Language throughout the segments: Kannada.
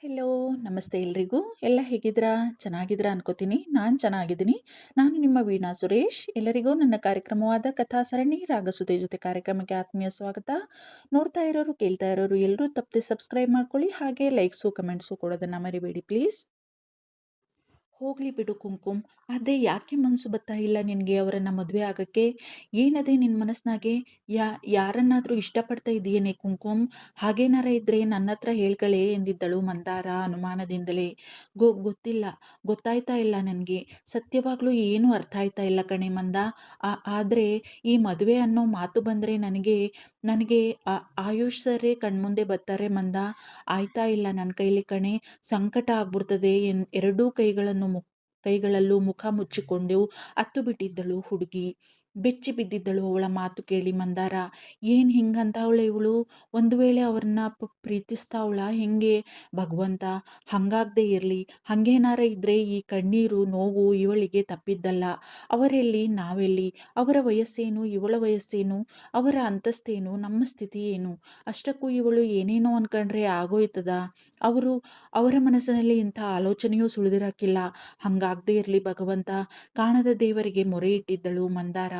ಹೆಲೋ, ನಮಸ್ತೆ ಎಲ್ರಿಗೂ. ಎಲ್ಲ ಹೇಗಿದ್ದೀರಾ? ಚೆನ್ನಾಗಿದ್ದೀರಾ ಅನ್ಕೋತೀನಿ. ನಾನು ಚೆನ್ನಾಗಿದ್ದೀನಿ. ನಾನು ನಿಮ್ಮ ವೀಣಾ ಸುರೇಶ್. ಎಲ್ಲರಿಗೂ ನನ್ನ ಕಾರ್ಯಕ್ರಮವಾದ ಕಥಾ ಸರಣಿ ರಾಗಸುಧೆ ಜೊತೆ ಕಾರ್ಯಕ್ರಮಕ್ಕೆ ಆತ್ಮೀಯ ಸ್ವಾಗತ. ನೋಡ್ತಾ ಇರೋರು, ಕೇಳ್ತಾ ಇರೋರು ಎಲ್ಲರೂ ತಪ್ಪದೆ ಸಬ್ಸ್ಕ್ರೈಬ್ ಮಾಡ್ಕೊಳ್ಳಿ. ಹಾಗೆ ಲೈಕ್ಸು, ಕಮೆಂಟ್ಸು ಕೊಡೋದನ್ನು ಮರಿಬೇಡಿ ಪ್ಲೀಸ್. ಹೋಗ್ಲಿ ಬಿಡು ಕುಂಕುಮ್, ಆದರೆ ಯಾಕೆ ಮನಸ್ಸು ಬರ್ತಾ ಇಲ್ಲ ನಿನಗೆ ಅವರನ್ನು ಮದುವೆ ಆಗಕ್ಕೆ? ಏನದೇ ನಿನ್ನ ಮನಸ್ಸಿನಾಗೆ? ಯಾರನ್ನಾದರೂ ಇಷ್ಟಪಡ್ತಾ ಇದೆಯೇನೆ ಕುಂಕುಮ್? ಹಾಗೇನಾರ ಇದ್ದರೆ ನನ್ನ ಹತ್ರ ಹೇಳ್ಕಳೆ ಎಂದಿದ್ದಳು ಮಂದಾರ ಅನುಮಾನದಿಂದಲೇ. ಗೊತ್ತಿಲ್ಲ, ಗೊತ್ತಾಯ್ತಾ ಇಲ್ಲ ನನಗೆ. ಸತ್ಯವಾಗ್ಲೂ ಏನೂ ಅರ್ಥ ಆಯ್ತಾ ಇಲ್ಲ ಕಣೆ ಮಂದ. ಆದರೆ ಈ ಮದುವೆ ಅನ್ನೋ ಮಾತು ಬಂದರೆ ನನಗೆ ನನಗೆ ಆಯುಷ್ ಸರೇ ಕಣ್ಮುಂದೆ ಬರ್ತಾರೆ ಮಂದ. ಆಯ್ತಾ ಇಲ್ಲ ನನ್ನ ಕೈಲಿ ಕಣೆ. ಸಂಕಟ ಆಗ್ಬಿಡ್ತದೆ. ಎರಡೂ ಕೈಗಳಲ್ಲೂ ಮುಖ ಮುಚ್ಚಿಕೊಂಡು ಅತ್ತು ಬಿಟ್ಟಿದ್ದಳು ಹುಡುಗಿ. ಬೆಚ್ಚಿ ಬಿದ್ದಿದ್ದಳು ಅವಳ ಮಾತು ಕೇಳಿ ಮಂದಾರ. ಏನು ಹಿಂಗಂತವಳೆ ಇವಳು? ಒಂದು ವೇಳೆ ಅವ್ರನ್ನ ಪ್ರೀತಿಸ್ತಾವಳ ಹೆಂಗೆ? ಭಗವಂತ, ಹಂಗಾಗದೆ ಇರಲಿ. ಹಂಗೇನಾರ ಇದ್ರೆ ಈ ಕಣ್ಣೀರು ನೋವು ಇವಳಿಗೆ ತಪ್ಪಿದ್ದಲ್ಲ. ಅವರೆಲ್ಲಿ, ನಾವೆಲ್ಲಿ? ಅವರ ವಯಸ್ಸೇನು, ಇವಳ ವಯಸ್ಸೇನು? ಅವರ ಅಂತಸ್ತೇನು, ನಮ್ಮ ಸ್ಥಿತಿ ಏನು? ಅಷ್ಟಕ್ಕೂ ಇವಳು ಏನೇನೋ ಅನ್ಕೊಂಡ್ರೆ ಆಗೋಯ್ತದ? ಅವರ ಮನಸ್ಸಿನಲ್ಲಿ ಇಂಥ ಆಲೋಚನೆಯೂ ಸುಳಿದಿರಕ್ಕಿಲ್ಲ. ಹಂಗಾಗದೇ ಇರಲಿ ಭಗವಂತ. ಕಾಣದ ದೇವರಿಗೆ ಮೊರೆ ಇಟ್ಟಿದ್ದಳು Mandara.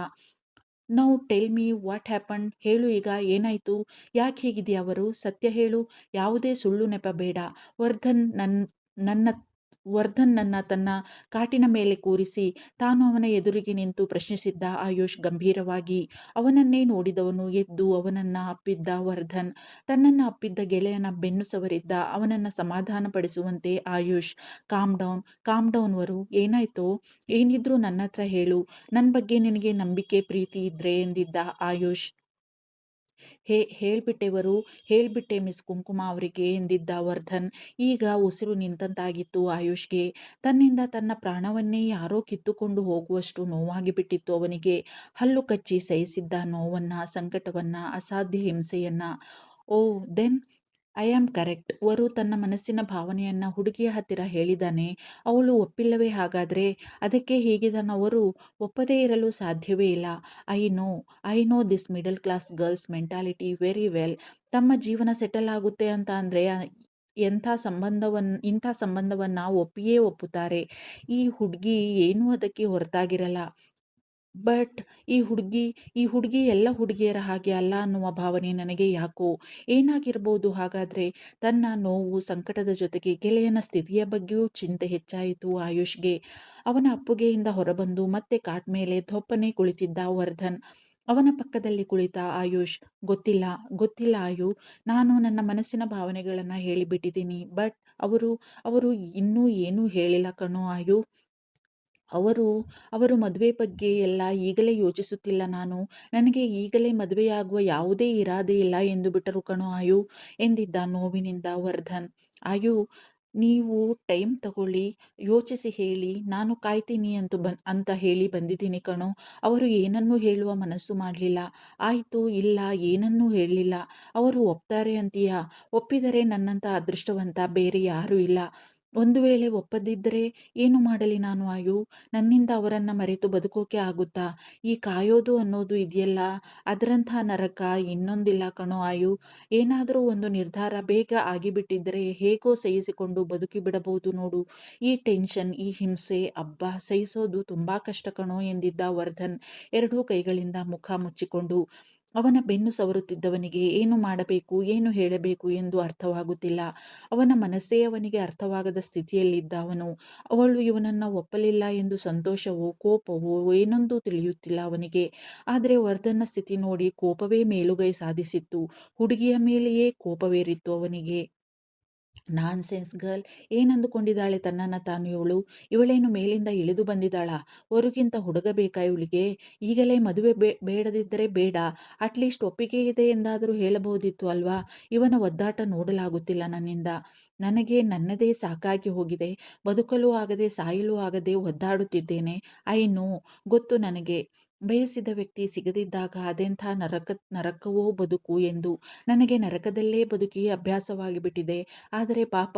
Now tell me what happen. ಹೇಳು ಈಗ, ಏನಾಯ್ತು? ಯಾಕೆ ಹೀಗಿದೆಯಾ ಅವರು? ಸತ್ಯ ಹೇಳು. ಯಾವುದೇ ಸುಳ್ಳು ನೆಪ ಬೇಡ. ವರ್ಧನ್ ನನ್ನ ವರ್ಧನ್ ನನ್ನ ತನ್ನ ಕಾಟಿನ ಮೇಲೆ ಕೂರಿಸಿ ತಾನು ಅವನ ಎದುರಿಗೆ ನಿಂತು ಪ್ರಶ್ನಿಸಿದ್ದ ಆಯುಷ್ ಗಂಭೀರವಾಗಿ. ಅವನನ್ನೇ ನೋಡಿದವನು ಎದ್ದು ಅವನನ್ನ ಅಪ್ಪಿದ್ದ ವರ್ಧನ್. ತನ್ನನ್ನು ಅಪ್ಪಿದ್ದ ಗೆಳೆಯನ ಬೆನ್ನು ಸವರಿದ್ದ. ಅವನನ್ನು ಸಮಾಧಾನಪಡಿಸುವಂತೆ ಆಯುಷ್. ಕಾಮ್ ಡೌನ್ ವರು. ಏನಾಯ್ತೋ? ಏನಿದ್ರು ನನ್ನ ಹತ್ರ ಹೇಳು. ನನ್ನ ಬಗ್ಗೆ ನಿನಗೆ ನಂಬಿಕೆ ಪ್ರೀತಿ ಇದ್ರೆ ಎಂದಿದ್ದ ಆಯುಷ್. ಹೇಳ್ಬಿಟ್ಟೆ ಮಿಸ್ ಕುಂಕುಮ ಅವರಿಗೆ ಎಂದಿದ್ದ ವರ್ಧನ್. ಈಗ ಉಸಿರು ನಿಂತಂತಾಗಿತ್ತು ಆಯುಷ್ಗೆ. ತನ್ನಿಂದ ತನ್ನ ಪ್ರಾಣವನ್ನೇ ಯಾರೋ ಕಿತ್ತುಕೊಂಡು ಹೋಗುವಷ್ಟು ನೋವಾಗಿ ಬಿಟ್ಟಿತ್ತು ಅವನಿಗೆ. ಹಲ್ಲು ಕಚ್ಚಿ ಸಹಿಸಿದ್ದ ನೋವನ್ನ, ಸಂಕಟವನ್ನ, ಅಸಾಧ್ಯ ಹಿಂಸೆಯನ್ನ. ಓ ದೆನ್ ಐ ಆಮ್ ಕರೆಕ್ಟ್. ವರು ತನ್ನ ಮನಸ್ಸಿನ ಭಾವನೆಯನ್ನ ಹುಡುಗಿಯ ಹತ್ತಿರ ಹೇಳಿದಾನೆ. ಅವಳು ಒಪ್ಪಿಲ್ಲವೇ ಹಾಗಾದ್ರೆ? ಅದಕ್ಕೆ ಹೀಗಿದನವರು? ಒಪ್ಪದೇ ಇರಲು ಸಾಧ್ಯವೇ ಇಲ್ಲ. I know this middle class girls mentality very well. ತಮ್ಮ ಜೀವನ ಸೆಟಲ್ ಆಗುತ್ತೆ ಅಂತ ಅಂದರೆ ಇಂಥ ಸಂಬಂಧವನ್ನ ಒಪ್ಪಿಯೇ ಒಪ್ಪುತ್ತಾರೆ. ಈ ಹುಡುಗಿ ಏನೂ ಅದಕ್ಕೆ ಹೊರತಾಗಿರಲ್ಲ. ಬಟ್ ಈ ಹುಡುಗಿ ಎಲ್ಲ ಹುಡುಗಿಯರ ಹಾಗೆ ಅಲ್ಲ ಅನ್ನುವ ಭಾವನೆ ನನಗೆ ಯಾಕೋ. ಏನಾಗಿರ್ಬೋದು ಹಾಗಾದ್ರೆ? ತನ್ನ ನೋವು, ಸಂಕಟದ ಜೊತೆಗೆ ಗೆಳೆಯನ ಸ್ಥಿತಿಯ ಬಗ್ಗೆಯೂ ಚಿಂತೆ ಹೆಚ್ಚಾಯಿತು ಆಯುಷ್ಗೆ. ಅವನ ಅಪ್ಪುಗೆಯಿಂದ ಹೊರಬಂದು ಮತ್ತೆ ಕಾಟ್ ಮೇಲೆ ದೊಪ್ಪನೆ ಕುಳಿತಿದ್ದ ವರ್ಧನ್. ಅವನ ಪಕ್ಕದಲ್ಲಿ ಕುಳಿತ ಆಯುಷ್. ಗೊತ್ತಿಲ್ಲ ಆಯು. ನಾನು ನನ್ನ ಮನಸ್ಸಿನ ಭಾವನೆಗಳನ್ನ ಹೇಳಿಬಿಟ್ಟಿದ್ದೀನಿ. ಬಟ್ ಅವರು ಇನ್ನೂ ಏನೂ ಹೇಳಿಲ್ಲ ಕಣೋ ಆಯು. ಅವರು ಮದುವೆ ಬಗ್ಗೆ ಎಲ್ಲ ಈಗಲೇ ಯೋಚಿಸುತ್ತಿಲ್ಲ ನಾನು. ನನಗೆ ಈಗಲೇ ಮದುವೆಯಾಗುವ ಯಾವುದೇ ಇರಾದೆ ಇಲ್ಲ ಎಂದು ಬಿಟ್ಟರು ಕಣೋ ಆಯು ಎಂದಿದ್ದ ನೋವಿನಿಂದ ವರ್ಧನ್. ಆಯು, ನೀವು ಟೈಮ್ ತಗೊಳ್ಳಿ, ಯೋಚಿಸಿ ಹೇಳಿ. ನಾನು ಕಾಯ್ತೀನಿ ಅಂತ ಹೇಳಿ ಬಂದಿದ್ದೀನಿ ಕಣೋ. ಅವರು ಏನನ್ನೂ ಹೇಳುವ ಮನಸ್ಸು ಮಾಡಲಿಲ್ಲ. ಆಯಿತು, ಇಲ್ಲ, ಏನನ್ನೂ ಹೇಳಲಿಲ್ಲ. ಅವರು ಒಪ್ತಾರೆ ಅಂತೀಯಾ? ಒಪ್ಪಿದರೆ ನನ್ನಂಥ ಅದೃಷ್ಟವಂತ ಬೇರೆ ಯಾರೂ ಇಲ್ಲ. ಒಂದು ವೇಳೆ ಒಪ್ಪದಿದ್ದರೆ ಏನು ಮಾಡಲಿ ನಾನು ಆಯು? ನನ್ನಿಂದ ಅವರನ್ನ ಮರೆತು ಬದುಕೋಕೆ ಆಗುತ್ತಾ? ಈ ಕಾಯೋದು ಅನ್ನೋದು ಇದೆಯಲ್ಲ, ಅದರಂಥ ನರಕ ಇನ್ನೊಂದಿಲ್ಲ ಕಣೋ ಆಯು. ಏನಾದರೂ ಒಂದು ನಿರ್ಧಾರ ಬೇಗ ಆಗಿಬಿಟ್ಟಿದ್ದರೆ ಹೇಗೋ ಸಹಿಸಿಕೊಂಡು ಬದುಕಿ ಬಿಡಬಹುದು ನೋಡು. ಈ ಟೆನ್ಷನ್, ಈ ಹಿಂಸೆ, ಅಬ್ಬಾ, ಸಹಿಸೋದು ತುಂಬಾ ಕಷ್ಟ ಕಣೋ ಎಂದಿದ್ದ ವರ್ಧನ್ ಎರಡೂ ಕೈಗಳಿಂದ ಮುಖ ಮುಚ್ಚಿಕೊಂಡು. ಅವನ ಬೆನ್ನು ಸವರುತ್ತಿದ್ದವನಿಗೆ ಏನು ಮಾಡಬೇಕು, ಏನು ಹೇಳಬೇಕು ಎಂದು ಅರ್ಥವಾಗುತ್ತಿಲ್ಲ. ಅವನ ಮನಸ್ಸೇ ಅವನಿಗೆ ಅರ್ಥವಾಗದ ಸ್ಥಿತಿಯಲ್ಲಿದ್ದ ಅವನು. ಅವಳು ಇವನನ್ನ ಒಪ್ಪಲಿಲ್ಲ ಎಂದು ಸಂತೋಷವೋ, ಕೋಪವೋ ಏನೊಂದು ತಿಳಿಯುತ್ತಿಲ್ಲ ಅವನಿಗೆ. ಆದರೆ ವರ್ಧನ್ನ ಸ್ಥಿತಿ ನೋಡಿ ಕೋಪವೇ ಮೇಲುಗೈ ಸಾಧಿಸಿತ್ತು. ಹುಡುಗಿಯ ಮೇಲೆಯೇ ಕೋಪವೇರಿತ್ತು ಅವನಿಗೆ. Nonsense girl. ಏನಂದುಕೊಂಡಿದ್ದಾಳೆ ತನ್ನನ್ನು ತಾನು ಇವಳು? ಇವಳೇನು ಮೇಲಿಂದ ಇಳಿದು ಬಂದಿದ್ದಾಳ? ಹೊರಗಿಂತ ಹುಡುಗ ಬೇಕಾ ಇವಳಿಗೆ? ಈಗಲೇ ಮದುವೆ ಬೇಡದಿದ್ದರೆ ಬೇಡ. ಅಟ್ಲೀಸ್ಟ್ ಒಪ್ಪಿಗೆ ಇದೆ ಎಂದಾದರೂ ಹೇಳಬಹುದಿತ್ತು ಅಲ್ವಾ? ಇವನ ಒದ್ದಾಟ ನೋಡಲಾಗುತ್ತಿಲ್ಲ ನನ್ನಿಂದ. ನನಗೆ ನನ್ನದೇ ಸಾಕಾಗಿ ಹೋಗಿದೆ. ಬದುಕಲು ಆಗದೆ, ಸಾಯಲು ಆಗದೆ ಒದ್ದಾಡುತ್ತಿದ್ದೇನೆ. ಐ ನೋ, ಗೊತ್ತು ನನಗೆ. ಬಯಸಿದ ವ್ಯಕ್ತಿ ಸಿಗದಿದ್ದಾಗ ಅದೆಂಥ ನರಕವೋ ಬದುಕು ಎಂದು ನನಗೆ ನರಕದಲ್ಲೇ ಬದುಕಿ ಅಭ್ಯಾಸವಾಗಿ ಬಿಟ್ಟಿದೆ. ಆದರೆ ಪಾಪ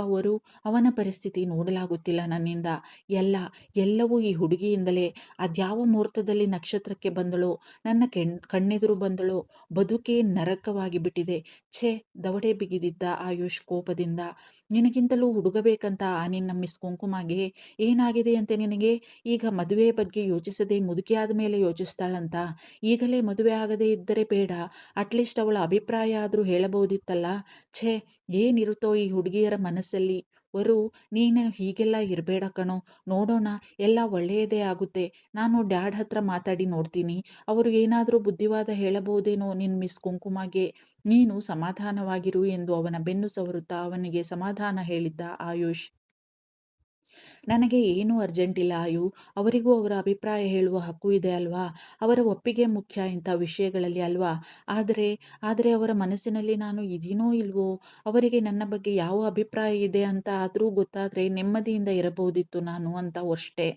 ಅವನ ಪರಿಸ್ಥಿತಿ ನೋಡಲಾಗುತ್ತಿಲ್ಲ ನನ್ನಿಂದ. ಎಲ್ಲ ಎಲ್ಲವೂ ಈ ಹುಡುಗಿಯಿಂದಲೇ. ಅದ್ಯಾವ ಮುಹೂರ್ತದಲ್ಲಿ ನಕ್ಷತ್ರಕ್ಕೆ ಬಂದಳೋ, ನನ್ನ ಕಣ್ಣೆದುರು ಬಂದಳೋ, ಬದುಕೇ ನರಕವಾಗಿ ಬಿಟ್ಟಿದೆ. ಛೇ, ದವಡೆ ಬಿಗಿದಿದ್ದ ಆಯುಷ್ ಕೋಪದಿಂದ. ನಿನಗಿಂತಲೂ ಹುಡುಗ ಬೇಕಂತ ಆ ನಿನ್ನ ಮಿಸ್ ಕುಂಕುಮಗೆ? ಏನಾಗಿದೆಯಂತೆ ನಿನಗೆ? ಈಗ ಮದುವೆ ಬಗ್ಗೆ ಯೋಚಿಸದೆ ಮುದುಕಿಯಾದ ಮೇಲೆ ಯೋಚಿಸ್ತಾಳಂತ. ಈಗಲೇ ಮದುವೆ ಆಗದೇ ಇದ್ದರೆ ಬೇಡ, ಅಟ್ಲೀಸ್ಟ್ ಅವಳ ಅಭಿಪ್ರಾಯ ಆದರೂ ಹೇಳಬಹುದಿತ್ತಲ್ಲ. ಛೇ, ಏನಿರುತ್ತೋ ಈ ಹುಡುಗಿಯರ ಮನಸ್ಸಲ್ಲಿ. ನೀನು ಹೀಗೆಲ್ಲ ಇರಬೇಡ ಕಣೋ. ನೋಡೋಣ, ಎಲ್ಲ ಒಳ್ಳೆಯದೇ ಆಗುತ್ತೆ. ನಾನು ಡ್ಯಾಡ್ ಹತ್ರ ಮಾತಾಡಿ ನೋಡ್ತೀನಿ. ಅವರು ಏನಾದರೂ ಬುದ್ಧಿವಾದ ಹೇಳಬಹುದೇನೋ ನಿನ್ ಮಿಸ್ ಕುಂಕುಮಗೆ. ನೀನು ಸಮಾಧಾನವಾಗಿರು ಎಂದು ಅವನ ಬೆನ್ನು ಸವರುತ್ತಾ ಅವನಿಗೆ ಸಮಾಧಾನ ಹೇಳಿದ್ದ ಆಯುಷ್. ನನಗೆ ಏನೂ ಅರ್ಜೆಂಟ್ ಇಲ್ಲ ಆಯು. ಅವರಿಗೂ ಅವರ ಅಭಿಪ್ರಾಯ ಹೇಳುವ ಹಕ್ಕು ಇದೆ ಅಲ್ವಾ? ಅವರ ಒಪ್ಪಿಗೆ ಮುಖ್ಯ ಇಂಥ ವಿಷಯಗಳಲ್ಲಿ ಅಲ್ವಾ? ಆದರೆ ಆದರೆ ಅವರ ಮನಸ್ಸಿನಲ್ಲಿ ನಾನು ಇದೀನೋ ಇಲ್ವೋ? ಅವರಿಗೆ ನನ್ನ ಬಗ್ಗೆ ಯಾವ ಅಭಿಪ್ರಾಯ ಇದೆ ಅಂತ ಆದರೂ ಗೊತ್ತಾದರೆ ನೆಮ್ಮದಿಯಿಂದ ಇರಬಹುದಿತ್ತು ನಾನು ಅಂತ ಅಷ್ಟೇ.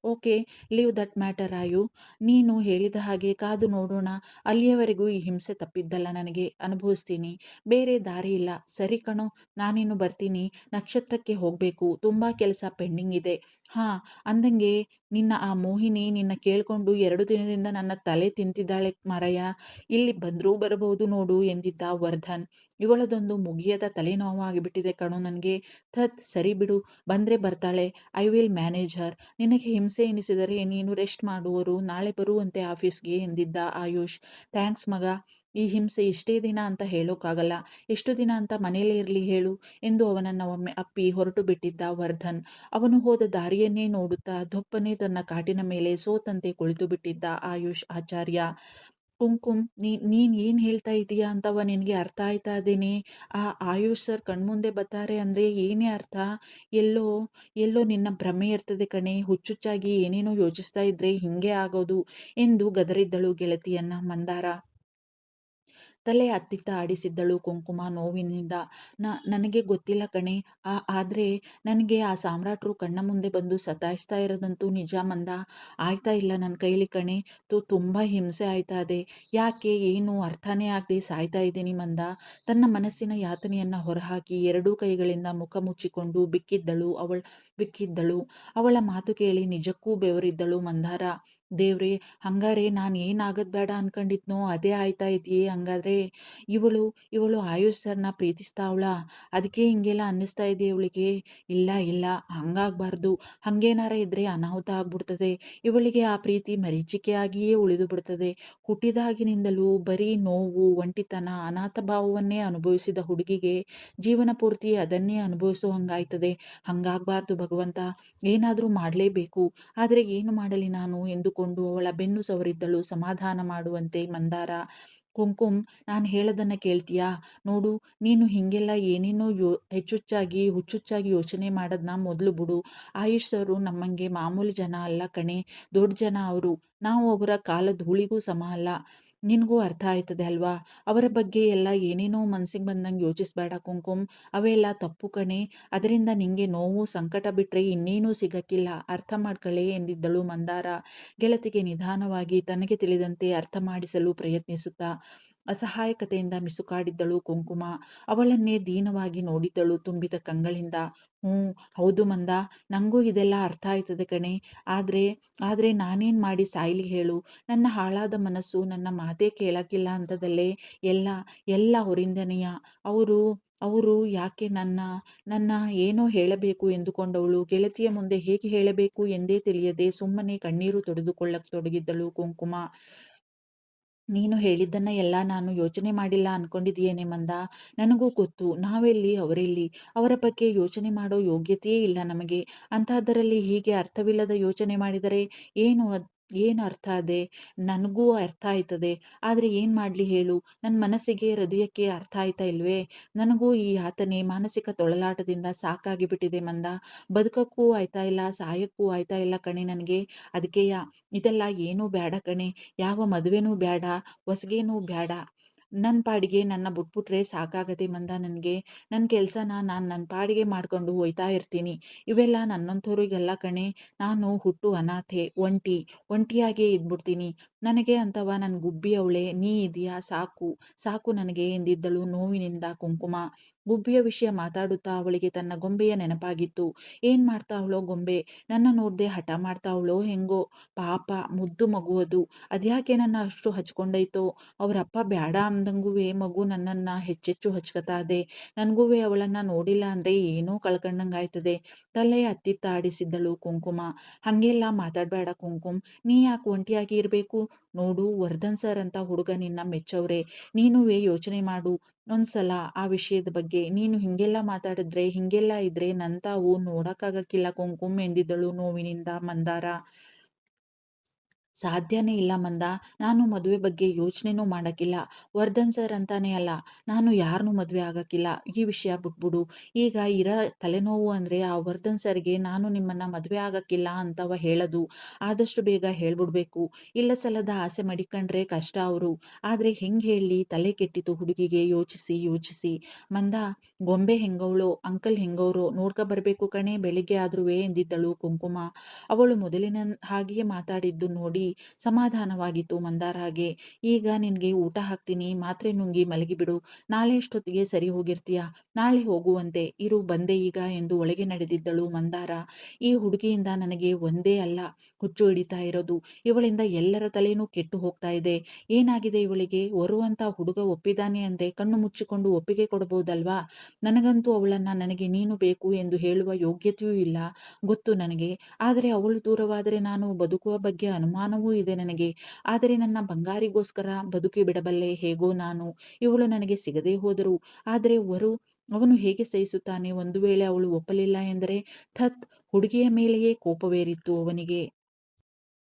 Okay, leave that matter Ayu. ನೀನು ಹೇಳಿದ ಹಾಗೆ ಕಾದು ನೋಡೋಣ. ಅಲ್ಲಿಯವರೆಗೂ ಈ ಹಿಂಸೆ ತಪ್ಪಿದ್ದಲ್ಲ ನನಗೆ. ಅನುಭವಿಸ್ತೀನಿ. ಬೇರೆ ದಾರಿ ಇಲ್ಲ. ಸರಿ ಕಣೋ, ನಾನಿನ್ನು ಬರ್ತೀನಿ. ನಕ್ಷತ್ರಕ್ಕೆ ಹೋಗಬೇಕು. ತುಂಬ ಕೆಲಸ ಪೆಂಡಿಂಗ್ ಇದೆ. ಹಾಂ, ಅಂದಂಗೆ ನಿನ್ನ ಆ ಮೋಹಿನಿ ನಿನ್ನ ಕೇಳ್ಕೊಂಡು 2 ದಿನದಿಂದ ನನ್ನ ತಲೆ ತಿಂತಿದ್ದಾಳೆ ಮಾರಾಯ. ಇಲ್ಲಿ ಬಂದರೂ ಬರಬಹುದು ನೋಡು ಎಂದಿದ್ದ ವರ್ಧನ್. ಇವಳದೊಂದು ಮುಗಿಯದ ತಲೆನೋವಾಗಿಬಿಟ್ಟಿದೆ ಕಣೋ ನನಗೆ. ಸರಿ ಬಿಡು, ಬಂದರೆ ಬರ್ತಾಳೆ. ಐ ವಿಲ್ ಮ್ಯಾನೇಜ್ ಹರ್. ನಿನಗೆ ಹಿಂಸೆ ಎನಿಸಿದರೆ ನೀನು ರೆಸ್ಟ್ ಮಾಡುವರು, ನಾಳೆ ಬರುವಂತೆ ಆಫೀಸ್ಗೆ ಎಂದಿದ್ದ ಆಯುಷ್. ಥ್ಯಾಂಕ್ಸ್ ಮಗ. ಈ ಹಿಂಸೆ ಇಷ್ಟೇ ದಿನ ಅಂತ ಹೇಳೋಕ್ಕಾಗಲ್ಲ. ಎಷ್ಟು ದಿನ ಅಂತ ಮನೇಲೇ ಇರಲಿ ಹೇಳು ಎಂದು ಅವನನ್ನು ಒಮ್ಮೆ ಅಪ್ಪಿ ಹೊರಟು ಬಿಟ್ಟಿದ್ದ ವರ್ಧನ್. ಅವನು ಹೋದ ದಾರಿಯನ್ನೇ ನೋಡುತ್ತಾ ದೊಪ್ಪನೆ ತನ್ನ ಕಾಟಿನ ಮೇಲೆ ಸೋತಂತೆ ಕುಳಿತು ಬಿಟ್ಟಿದ್ದ ಆಯುಷ್ ಆಚಾರ್ಯ. ಕುಂಕುಮ್, ನೀನ್ ಏನ್ ಹೇಳ್ತಾ ಇದೀಯಾ ಅಂತವ ನಿನಗೆ ಅರ್ಥ ಆಯ್ತಾ ಅದೇನೆ? ಆ ಆಯುಷ್ ಸರ್ ಕಣ್ಮುಂದೆ ಬರ್ತಾರೆ ಅಂದ್ರೆ ಏನೇ ಅರ್ಥ? ಎಲ್ಲೋ ಎಲ್ಲೋ ನಿನ್ನ ಭ್ರಮೆ ಇರ್ತದೆ ಕಣೆ. ಹುಚ್ಚುಚ್ಚಾಗಿ ಏನೇನೋ ಯೋಚಿಸ್ತಾ ಇದ್ರೆ ಹಿಂಗೆ ಆಗೋದು ಎಂದು ಗದರಿದ್ದಳು ಗೆಳತಿಯನ್ನ ಮಂದಾರ. ತಲೆ ಅತ್ತಿತ್ತ ಆಡಿಸಿದ್ದಳು ಕುಂಕುಮ ನೋವಿನಿಂದ. ನನಗೆ ಗೊತ್ತಿಲ್ಲ ಕಣೆ. ಆದರೆ ನನಗೆ ಆ ಸಾಮ್ರಾಟ್ರು ಕಣ್ಣ ಮುಂದೆ ಬಂದು ಸತಾಯಿಸ್ತಾ ಇರೋದಂತೂ ನಿಜ ಮಂದ. ಆಯ್ತಾ ಇಲ್ಲ ನನ್ನ ಕೈಲಿ ಕಣೆ. ತುಂಬ ಹಿಂಸೆ ಆಯ್ತಾ ಇದೆ. ಯಾಕೆ ಏನು ಅರ್ಥನೇ ಆಗದೆ ಸಾಯ್ತಾ ಇದ್ದೀನಿ ಮಂದ. ತನ್ನ ಮನಸ್ಸಿನ ಯಾತನೆಯನ್ನು ಹೊರಹಾಕಿ ಎರಡೂ ಕೈಗಳಿಂದ ಮುಖ ಮುಚ್ಚಿಕೊಂಡು ಬಿಕ್ಕಿದ್ದಳು. ಅವಳ ಮಾತು ಕೇಳಿ ನಿಜಕ್ಕೂ ಬೆವರಿದ್ದಳು ಮಂದಾರ. ದೇವ್ರೆ, ಹಂಗಾರೆ ನಾನು ಏನಾಗದ್ ಬೇಡ ಅನ್ಕೊಂಡಿದ್ನೋ ಅದೇ ಆಯ್ತಾ ಇದೆಯೇ ಹಂಗಾದ್ರೆ? ಇವಳು ಇವಳು ಆಯುಷ್ ಸರ್ನ ಪ್ರೀತಿಸ್ತಾವಳ? ಅದಕ್ಕೆ ಹಿಂಗೆಲ್ಲ ಅನ್ನಿಸ್ತಾ ಇದೆ ಇವಳಿಗೆ. ಇಲ್ಲ ಇಲ್ಲ, ಹಂಗಾಗ್ಬಾರ್ದು. ಹಂಗೇನಾರ ಇದ್ರೆ ಅನಾಹುತ ಆಗ್ಬಿಡ್ತದೆ. ಇವಳಿಗೆ ಆ ಪ್ರೀತಿ ಮರೀಚಿಕೆಯಾಗಿಯೇ ಉಳಿದು ಬಿಡ್ತದೆ. ಹುಟ್ಟಿದಾಗಿನಿಂದಲೂ ಬರೀ ನೋವು, ಒಂಟಿತನ, ಅನಾಥ ಭಾವವನ್ನೇ ಅನುಭವಿಸಿದ ಹುಡುಗಿಗೆ ಜೀವನ ಪೂರ್ತಿ ಅದನ್ನೇ ಅನುಭವಿಸೋ ಹಂಗಾಯ್ತದೆ. ಹಂಗಾಗ್ಬಾರ್ದು ಭಗವಂತ. ಏನಾದರೂ ಮಾಡಲೇಬೇಕು. ಆದರೆ ಏನು ಮಾಡಲಿ ನಾನು ಎಂದುಕೊಂಡು ಅವಳ ಬೆನ್ನು ಸವರಿದ್ದಳು ಸಮಾಧಾನ ಮಾಡುವಂತೆ ಮಂದಾರ. ಕುಂಕುಮ್, ನಾನು ಹೇಳೋದನ್ನು ಕೇಳ್ತೀಯಾ? ನೋಡು, ನೀನು ಹೀಗೆಲ್ಲ ಏನೇನೋ ಹುಚ್ಚುಚ್ಚಾಗಿ ಯೋಚನೆ ಮಾಡೋದನ್ನ ಮೊದಲು ಬಿಡು. ಆಯುಷ್ ಅವರು ನಮ್ಮಂಗೆ ಮಾಮೂಲಿ ಜನ ಅಲ್ಲ ಕಣೆ, ದೊಡ್ಡ ಜನ ಅವರು. ನಾವು ಅವರ ಕಾಲ ಧೂಳಿಗೂ ಸಮ ಅಲ್ಲ. ನಿನಗೂ ಅರ್ಥ ಆಯ್ತದೆ ಅಲ್ವಾ? ಅವರ ಬಗ್ಗೆ ಎಲ್ಲ ಏನೇನೋ ಮನ್ಸಿಗೆ ಬಂದಂಗೆ ಯೋಚಿಸ್ಬೇಡ ಕುಂಕುಮ್. ಅವೆಲ್ಲ ತಪ್ಪು ಕಣೆ. ಅದರಿಂದ ನಿಂಗೆ ನೋವು ಸಂಕಟ ಬಿಟ್ಟರೆ ಇನ್ನೇನೂ ಸಿಗಕ್ಕಿಲ್ಲ. ಅರ್ಥ ಮಾಡ್ಕೊಳ್ಳೆ ಎಂದಿದ್ದಳು ಮಂದಾರ ಗೆಳತಿಗೆ ನಿಧಾನವಾಗಿ ತನಗೆ ತಿಳಿದಂತೆ ಅರ್ಥ ಮಾಡಿಸಲು ಪ್ರಯತ್ನಿಸುತ್ತಾ. ಅಸಹಾಯಕತೆಯಿಂದ ಮಿಸುಕಾಡಿದ್ದಳು ಕುಂಕುಮ. ಅವಳನ್ನೇ ದೀನವಾಗಿ ನೋಡಿದ್ದಳು ತುಂಬಿದ ಕಂಗಳಿಂದ. ಹೌದು ಮಂದ, ನಂಗೂ ಇದೆಲ್ಲ ಅರ್ಥ ಆಯ್ತದೆ ಕಣೆ. ಆದರೆ ಆದರೆ ನಾನೇನು ಮಾಡಿ ಸಾಯ್ಲಿ ಹೇಳು? ನನ್ನ ಹಾಳಾದ ಮನಸ್ಸು ನನ್ನ ಮಾತೇ ಕೇಳಕ್ಕಿಲ್ಲ ಅಂತದಲ್ಲೇ. ಎಲ್ಲ ಎಲ್ಲ ಅವರಿಂದನೆಯ. ಅವರು ಅವರು ಯಾಕೆ ನನ್ನ ಏನೋ ಹೇಳಬೇಕು ಎಂದುಕೊಂಡವಳು ಗೆಳತಿಯ ಮುಂದೆ ಹೇಗೆ ಹೇಳಬೇಕು ಎಂದೇ ತಿಳಿಯದೆ ಸುಮ್ಮನೆ ಕಣ್ಣೀರು ತೊಡೆದುಕೊಳ್ಳತೊಡಗಿದ್ದಳು ಕುಂಕುಮ. ನೀನು ಹೇಳಿದ್ದನ್ನ ಎಲ್ಲ ನಾನು ಯೋಚನೆ ಮಾಡಿಲ್ಲ ಅನ್ಕೊಂಡಿದೀಯೇನೆ ಮಂದ. ನನಗೂ ಗೊತ್ತು, ನಾವೆಲ್ಲಿ ಅವರೆಲ್ಲಿ. ಅವರ ಬಗ್ಗೆ ಯೋಚನೆ ಮಾಡೋ ಯೋಗ್ಯತೆಯೇ ಇಲ್ಲ ನಮಗೆ. ಅಂಥದ್ದರಲ್ಲಿ ಹೀಗೆ ಅರ್ಥವಿಲ್ಲದ ಯೋಚನೆ ಮಾಡಿದರೆ ಏನು ಅರ್ಥ ಅದೇ? ನನಗೂ ಅರ್ಥ ಆಯ್ತದೆ. ಆದರೆ ಏನು ಮಾಡಲಿ ಹೇಳು? ನನ್ನ ಮನಸ್ಸಿಗೆ ಹೃದಯಕ್ಕೆ ಅರ್ಥ ಆಯ್ತಾ ಇಲ್ವೇ? ನನಗೂ ಈ ಯಾತನೆ ಮಾನಸಿಕ ತೊಳಲಾಟದಿಂದ ಸಾಕಾಗಿ ಬಿಟ್ಟಿದೆ ಮಂದ. ಬದುಕಕ್ಕೂ ಆಯ್ತಾ ಇಲ್ಲ, ಸಾಯಕ್ಕೂ ಆಯ್ತಾ ಇಲ್ಲ ಕಣೆ ನನಗೆ. ಅದಕ್ಕೆಯ ಇದೆಲ್ಲ ಏನೂ ಬೇಡ ಕಣೆ. ಯಾವ ಮದುವೆನೂ ಬೇಡ, ಹೊಸ್ಗೇನೂ ಬೇಡ. ನನ್ನ ಪಾಡಿಗೆ ನನ್ನ ಬಿಟ್ಬಿಟ್ರೆ ಸಾಕಾಗದೆ ಮಂದ ನನಗೆ. ನನ್ನ ಕೆಲಸನ ನಾನು ನನ್ನ ಪಾಡಿಗೆ ಮಾಡ್ಕೊಂಡು ಹೋಯ್ತಾ ಇರ್ತೀನಿ. ಇವೆಲ್ಲ ನನ್ನಂಥವ್ರಿಗೆಲ್ಲ ಕಣೆ. ನಾನು ಹುಟ್ಟು ಅನಾಥೆ, ಒಂಟಿಯಾಗೇ ಇದ್ಬಿಡ್ತೀನಿ. ನನಗೆ ಅಂತವ ನನ್ನ ಗುಬ್ಬಿ ಅವಳೆ, ನೀ ಇದೀಯಾ ಸಾಕು, ಸಾಕು ನನಗೆ ಎಂದಿದ್ದಳು ನೋವಿನಿಂದ ಕುಂಕುಮ. ಗುಬ್ಬಿಯ ವಿಷಯ ಮಾತಾಡುತ್ತಾ ಅವಳಿಗೆ ತನ್ನ ಗೊಂಬೆಯ ನೆನಪಾಗಿತ್ತು. ಏನ್ ಮಾಡ್ತಾವಳೋ ಗೊಂಬೆ, ನನ್ನ ನೋಡ್ದೆ ಹಠ ಮಾಡ್ತಾವಳೋ ಹೆಂಗೋ. ಪಾಪ ಮುದ್ದು ಮಗು ಅದು. ಅದ್ಯಾಕೆ ನನ್ನ ಅಷ್ಟು ಹಚ್ಕೊಂಡೈತೋ. ಅವರಪ್ಪ ಬ್ಯಾಡ ಅಂದಂಗುವೆ ಮಗು ನನ್ನನ್ನ ಹೆಚ್ಚೆಚ್ಚು ಹಚ್ಕತಾದೆ. ನನ್ಗೂವೆ ಅವಳನ್ನ ನೋಡಿಲ್ಲ ಅಂದ್ರೆ ಏನೋ ಕಳ್ಕಂಡಂಗಾಯ್ತದೆ. ತಲೆ ಅತ್ತಿತ್ತ ಆಡಿಸಿದ್ದಳು ಕುಂಕುಮ. ಹಂಗೆಲ್ಲ ಮಾತಾಡ್ಬೇಡ ಕುಂಕುಮ್, ನೀ ಯಾಕೆ ಒಂಟಿಯಾಗಿ ಇರ್ಬೇಕು. ನೋಡು ವರ್ಧನ್ ಸರ್ ಅಂತ ಹುಡುಗ ನಿನ್ನ ಮೆಚ್ಚವ್ರೆ. ನೀನುವೆ ಯೋಚನೆ ಮಾಡು ಒಂದ್ಸಲ ಆ ವಿಷಯದ ಬಗ್ಗೆ. ನೀನು ಹಿಂಗೆಲ್ಲ ಮಾತಾಡಿದ್ರೆ, ಹಿಂಗೆಲ್ಲ ಇದ್ರೆ ನಂತಾವು ನೋಡಕ್ಕಾಗಕ್ಕಿಲ್ಲ ಕುಂಕುಮ್ ಎಂದಿದ್ದಳು ನೋವಿನಿಂದ ಮಂದಾರ. ಸಾಧ್ಯನೇ ಇಲ್ಲ ಮಂದ. ನಾನು ಮದುವೆ ಬಗ್ಗೆ ಯೋಚನೆನೂ ಮಾಡಕ್ಕಿಲ್ಲ. ವರ್ಧನ್ ಸರ್ ಅಂತಾನೆ ಅಲ್ಲ, ನಾನು ಯಾರನ್ನೂ ಮದುವೆ ಆಗಕ್ಕಿಲ್ಲ. ಈ ವಿಷಯ ಬಿಟ್ಬಿಡು. ಈಗ ಇರೋ ತಲೆನೋವು ಅಂದರೆ ಆ ವರ್ಧನ್ ಸರ್ಗೆ ನಾನು ನಿಮ್ಮನ್ನ ಮದುವೆ ಆಗಕ್ಕಿಲ್ಲ ಅಂತವ ಹೇಳೋದು. ಆದಷ್ಟು ಬೇಗ ಹೇಳ್ಬಿಡ್ಬೇಕು. ಇಲ್ಲ ಸಲ್ಲದ ಆಸೆ ಮಡಿಕೊಂಡ್ರೆ ಕಷ್ಟ ಅವರು. ಆದರೆ ಹೆಂಗೆ ಹೇಳಲಿ, ತಲೆ ಕೆಟ್ಟಿತು ಹುಡುಗಿಗೆ ಯೋಚಿಸಿ ಯೋಚಿಸಿ. ಮಂದ, ಗೊಂಬೆ ಹೆಂಗವಳೋ, ಅಂಕಲ್ ಹೆಂಗವ್ರೋ ನೋಡ್ಕ ಬರಬೇಕು ಕಣೆ ಬೆಳಿಗ್ಗೆ ಆದ್ರೂ ಎಂದಿದ್ದಳು ಕುಂಕುಮ. ಅವಳು ಮೊದಲಿನ ಹಾಗೆಯೇ ಮಾತಾಡಿದ್ದು ನೋಡಿ ಸಮಾಧಾನವಾಗಿತ್ತು ಮಂದಾರಾಗೆ. ಈಗ ನಿನ್ಗೆ ಊಟ ಹಾಕ್ತೀನಿ, ಮಾತ್ರೆ ನುಂಗಿ ಮಲಗಿಬಿಡು. ನಾಳೆ ಅಷ್ಟೊತ್ತಿಗೆ ಸರಿ ಹೋಗಿರ್ತೀಯ. ನಾಳೆ ಹೋಗುವಂತೆ ಇರು, ಬಂದೆ ಈಗ ಎಂದು ಒಳಗೆ ನಡೆದಿದ್ದಳು ಮಂದಾರ. ಈ ಹುಡುಗಿಯಿಂದ ನನಗೆ ಒಂದೇ ಅಲ್ಲ ಹುಚ್ಚು ಹಿಡಿತಾ ಇರೋದು. ಇವಳಿಂದ ಎಲ್ಲರ ತಲೆನೂ ಕೆಟ್ಟು ಹೋಗ್ತಾ ಇದೆ. ಏನಾಗಿದೆ ಇವಳಿಗೆ. ಬರುವಂತ ಹುಡುಗ ಒಪ್ಪಿದಾನೆ ಅಂದ್ರೆ ಕಣ್ಣು ಮುಚ್ಚಿಕೊಂಡು ಒಪ್ಪಿಗೆ ಕೊಡಬಹುದಲ್ವಾ. ನನಗಂತೂ ಅವಳನ್ನ ನನಗೆ ನೀನು ಬೇಕು ಎಂದು ಹೇಳುವ ಯೋಗ್ಯತೆಯೂ ಇಲ್ಲ, ಗೊತ್ತು ನನಗೆ. ಆದರೆ ಅವಳು ದೂರವಾದರೆ ನಾನು ಬದುಕುವ ಬಗ್ಗೆ ಅನುಮಾನವೂ ಇದೆ ನನಗೆ. ಆದರೆ ನನ್ನ ಬಂಗಾರಿಗೋಸ್ಕರ ಬದುಕಿ ಬಿಡಬಲ್ಲೆ ಹೇಗೋ ನಾನು. ಇವಳು ನನಗೆ ಸಿಗದೇ ಹೋದರು. ಆದರೆ ಅವನು ಹೇಗೆ ಸಹಿಸುತ್ತಾನೆ. ಒಂದು ವೇಳೆ ಅವಳು ಒಪ್ಪಲಿಲ್ಲ ಎಂದರೆ ಥತ್, ಹುಡುಗಿಯ ಮೇಲೆಯೇ ಕೋಪವೇರಿತ್ತು ಅವನಿಗೆ.